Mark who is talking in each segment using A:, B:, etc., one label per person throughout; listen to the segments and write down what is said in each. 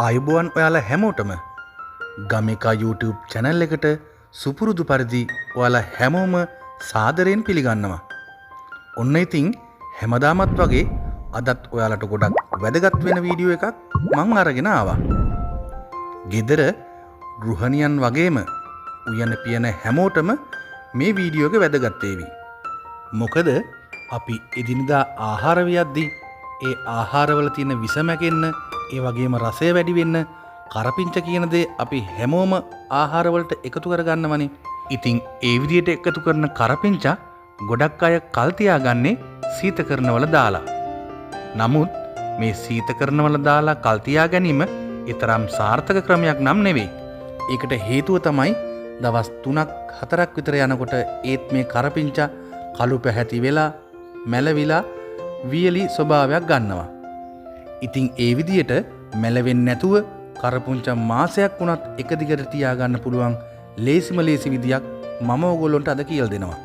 A: ආයුබෝවන් ඔයාලා හැමෝටම ගමිකා YouTube channel එකට සුපුරුදු පරිදි ඔයාලා හැමෝම සාදරයෙන් පිළිගන්නවා. ඔන්න ඉතින් හැමදාමත් වගේ අදත් ඔයාලට ගොඩක් වැදගත් වෙන වීඩියෝ එකක් මම අරගෙන ආවා. ගෙදර ගෘහණියන් වගේම උයන පියන හැමෝටම මේ වීඩියෝ එක වැදගත් වේවි. මොකද අපි එදිනදා ආහාර වියද්දී ඒ ආහාරවල තියෙන විස මැකෙන්න, ඒ වගේම රසය වැඩි වෙන්න කරපිංචා කියන දේ අපි හැමෝම ආහාරවලට එකතු කරගන්නවනේ. ඉතින් ඒ විදිහට එකතු කරන කරපිංචා ගොඩක් අය කල් තියාගන්නේ සීතකරණවල දාලා. නමුත් මේ සීතකරණවල දාලා කල් තියා ගැනීම ඊතරම් සාර්ථක ක්‍රමයක් නම් නෙවෙයි. ඒකට හේතුව තමයි දවස් 3ක් 4ක් විතර යනකොට ඒත් මේ කරපිංචා කළු පැහැති වෙලා මැලවිලා වියලි ස්වභාවයක් ගන්නවා. ඉතින් ඒ විදිහට මැලවෙන්නේ නැතුව කරපුංචා මාසයක් වුණත් එක දිගට තියාගන්න පුළුවන් ලේසිම ලේසි විදියක් මම ඔයගොල්ලන්ට අද කියලා දෙනවා.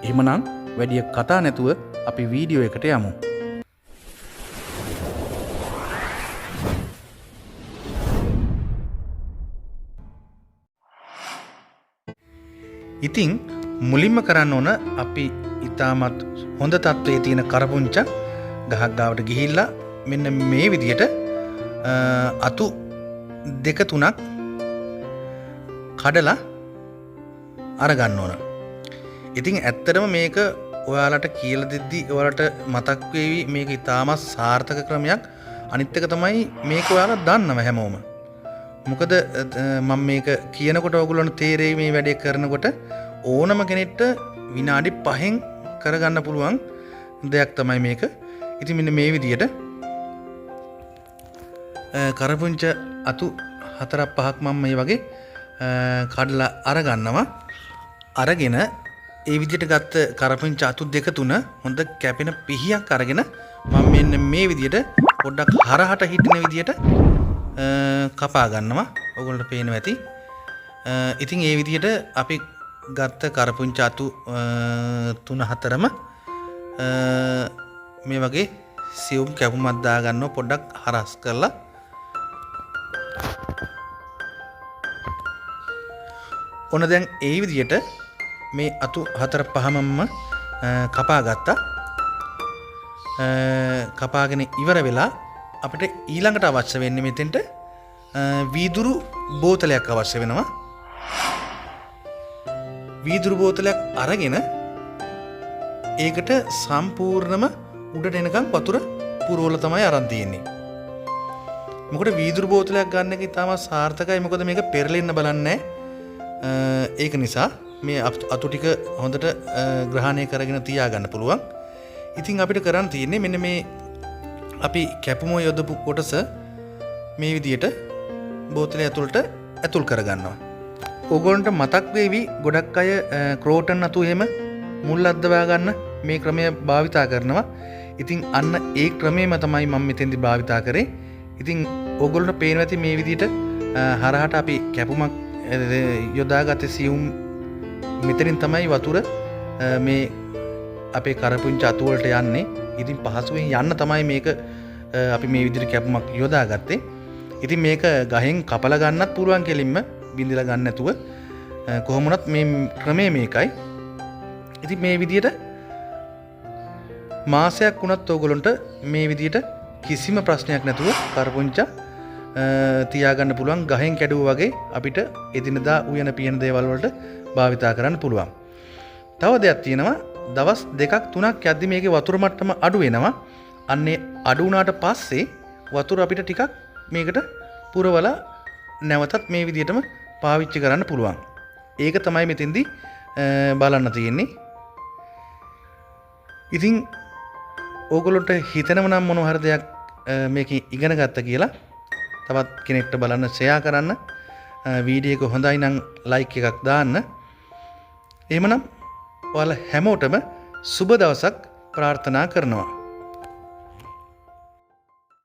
A: එහෙමනම් වැඩි කතා නැතුව අපි වීඩියෝ එකට යමු. ඉතින් මුලින්ම කරන්න ඕන අපි ඊටමත් හොඳ තත්ත්වයේ තියෙන කරපුංචා ගහක් ගාවට ගිහිල්ලා මෙන්න මේ විදියට අතු දෙක තුනක් කඩලා අරගන්න ඕන. ඉතින් ඇත්තටම මේක ඔයාලට කියලා දෙද්දි ඔයාලට මතක් වෙවි මේක ඊටමත් සාර්ථක ක්‍රමයක්. අනිත් එක තමයි මේක ඔයාලා දන්නව හැමෝම. මොකද මම මේක කියනකොට ඔයගොල්ලන්ට තේරෙයි මේ වැඩේ කරනකොට ඕනම කෙනෙක්ට විනාඩි 5න් කරගන්න පුළුවන් දෙයක් තමයි මේක. ඉතින් මෙන්න මේ විදියට කරපුංචා අතු 4-5ක් මම මේ වගේ කඩලා අරගන්නවා. අරගෙන ඒ විදියට ගත්ත කරපුංචා අතු දෙක තුන හොඳ කැපෙන පිහියක් අරගෙන මම මෙන්න මේ විදියට පොඩ්ඩක් හරහට හිටින විදියට කපා ගන්නවා. ඔයගොල්ලන්ට පේනවා ඇති. ඉතින් ඒ විදියට අපි ගත්ත කරපුංචා අතු 3-4ම මේ වගේ සියුම් කැපුමක් දා ගන්නවා. පොඩ්ඩක් හරස් කරලා ඔන්න දැන් ඒ විදියට මේ අතු 4-5ම කපා ගත්තා. කපාගෙන ඉවර වෙලා අපිට ඊළඟට අවශ්‍ය වෙන්නේ මෙතෙන්ට වීදුරු බෝතලයක් අවශ්‍ය වෙනවා. වීදුරු බෝතලයක් අරගෙන ඒකට සම්පූර්ණම උඩට එනකන් වතුර පුරවලා තමයි අරන් තියෙන්නේ. මොකද වීදුරු බෝතලයක් ගන්න එක ඉතාම සාර්ථකයි. මොකද මේක පෙරලෙන්න බලන්නේ. ඒක නිසා මේ අතු ටික හොඳට ග්‍රහණය කරගෙන තියාගන්න පුළුවන්. ඉතින් අපිට කරන්න තියෙන්නේ මෙන්න මේ අපි කැපුම යොදපු කොටස මේ විදියට බෝතලය ඇතුළට ඇතුල් කරගන්නවා. ඕගොල්ලන්ට මතක් වේවි ගොඩක් අය ක්‍රෝටන් අතු එහෙම මුල් අද්දවා ගන්න මේ ක්‍රමය භාවිතා කරනවා. ඉතින් අන්න ඒ ක්‍රමයම තමයි මම මෙතෙන්දි භාවිතා කරේ. ඉතින් ඕගොල්ලන්ට පේනවා ඇති මේ විදියට හරහට අපි කැපුමක් යොදාගත්තේ සියුම් මෙතනින් තමයි වතුර මේ අපේ කරපුංචා අතු වලට යන්නේ. ඉතින් පහසුවෙන් යන්න තමයි මේක අපි මේ විදිහට කැපුමක් යොදාගත්තේ. ඉතින් මේක ගහෙන් කපලා ගන්නත් පුළුවන් කෙලින්ම බින්දලා ගන්න නැතුව. කොහොම වුණත් මේ ක්‍රමය මේකයි. ඉතින් මේ විදිහට මාසයක් වුණත් ඕගොල්ලන්ට මේ විදිහට කිසිම ප්‍රශ්නයක් නැතුව කරපුංචා තියාගන්න පුළුවන්. ගහෙන් කැඩුවා වගේ අපිට එදිනදා උයන පියන දේවල් වලට භාවිතා කරන්න පුළුවන්. තව දෙයක් තියෙනවා. දවස් 2-3ක් යද්දි මේකේ වතුර මට්ටම අඩු වෙනවා. අන්නේ අඩු වුණාට පස්සේ වතුර අපිට ටිකක් මේකට පුරවලා නැවතත් මේ විදිහටම පාවිච්චි කරන්න පුළුවන්. ඒක තමයි මෙතෙන්දී බලන්න තියෙන්නේ. ඉතින් ඕගොල්ලොන්ට හිතෙනව නම් මොන හරි දෙයක් මේකේ ඉගෙන ගත්ත කියලා තවත් කෙනෙක්ට බලන්න ෂෙයා කරන්න. වීඩියෝ එක හොඳයි නම් ලයික් එකක් දාන්න. එහෙමනම් ඔයාලා හැමෝටම සුබ දවසක් ප්‍රාර්ථනා කරනවා.